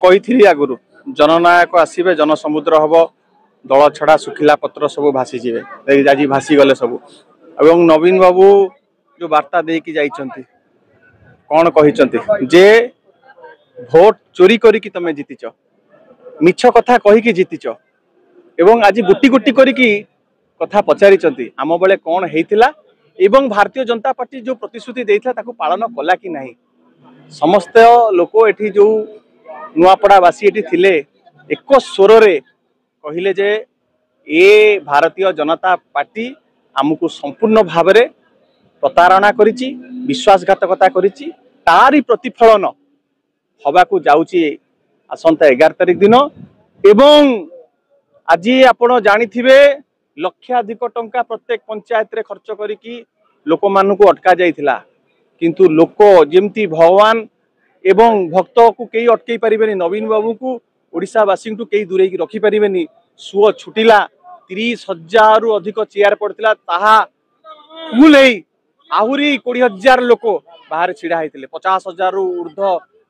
कही आगुरी जननायक आसवे जनसमुद्र हम दल छड़ा सुखिला पत्र सब भासी जाए आज भासी गले सब एवं नवीन बाबू जो वार्ता देकी जाइछंती कौन कही जे भोट चोरी करी तमे जीतिच मिछ कथा कहीकि जीतिच एवं आज गुटी गुटी करी कथा पचारि आम बेले कौन होता एवं भारतीय जनता पार्टी जो प्रतिश्रुति देता ताकू पालन कला कि नहीं समस्त लोक एठी जो नुआपड़ावासी एठी थिले एक स्वर रे कहिले जे ए भारतीय जनता पार्टी आमको संपूर्ण भाव में प्रतारणा करिछि विश्वासघातकता करिछि तारी प्रतिफलन हवाकू जाउछि आसंता 11 तारिख दिन एवं आज आपण जानिथिबे लक्षाधिक टंका प्रत्येक पंचायत रे खर्च करिकि लोक मानकू अटका जाइथिला किंतु लोक जेमती भगवान एवं भक्त को कई अटकई पारे नवीन बाबू को ओडिशावासी कई दूरे रखी पारे सुओ छुटिला 30,000 रु अधिक चेयर पड़ता फुल आहरी 20,000 लोक बाहर छिड़ा होते 50,000 रु ऊर्ध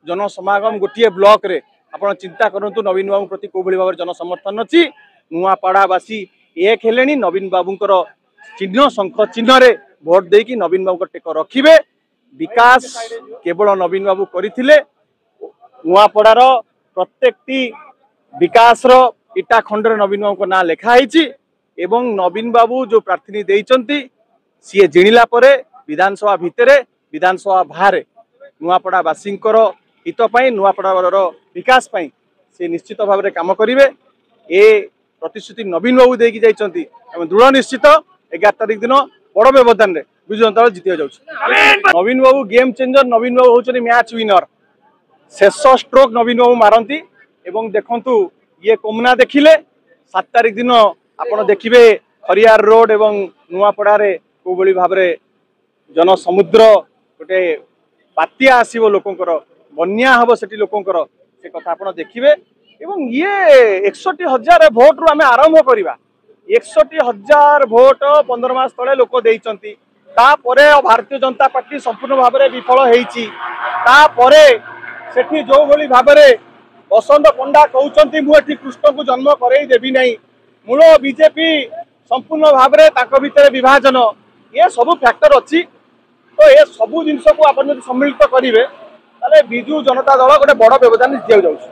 जनसमागम गोटे ब्लॉक रे आपण चिंता करंतु नवीन बाबू प्रति को भाव जनसमर्थन अच्छी नुआपड़ावासी एक हेले नवीन बाबूंकर चिन्ह शंख चिन्ह रे भोट देकी नवीन बाबू टेक रखिबे विकास केवल नवीन बाबू करथिले नुआपड़ार प्रत्येकटी विकास रो इटा खंडर नवीन बाबू ना लेखा है एवं नवीन बाबू जो प्रार्थनी देइचंती सी जिणिला परे विधानसभा भितरे विधानसभा बाहर नुआपड़ावासी हित पाई नुआपड़ार विकास पाई से निश्चित भाव में काम करेंगे ए प्रतिश्रुति नवीन बाबू देकी जाइचंती दृढ़ निश्चित 11 तारिख दिन बड़ व्यवधान रे विजु जनता दल जीति जाउछ नवीन बाबू गेम चेंजर नवीन बाबू होचनी मैच विनर शेष स्ट्रोक नवीन बाबू मारंती एवं देखंतु ये कोमना देखिले 7 तारिख दिन आपण देखिबे खरियार रोड एवं नुआपड़ा रे को बळी भाव रे जन समुद्र गोटे बात्या आसीबो लोकंकर बन्या हबो सेठी लोकंकर से कथा आपण देखिबे एवं ये 61,000 भोट रु आमे आरंभ करिबा 61,000 भोट 15 मास तले लोक देइचंती तापरे भारतीय जनता पार्टी संपूर्ण भाव में विफल होईची तापरे सेठी जो भली भाव में बसंत पंडा कहउचंती मु एठी कृष्ण को जन्म करई देबी नहीं मूल बीजेपी संपूर्ण भाव में ताको भितर विभाजन ये सब फैक्टर अच्छी तो ये सब जिनस को आप सम्मिलित करेंगे ताले बिजु जनता दल गोटे बड़ व्यवधान दिया जाउछ।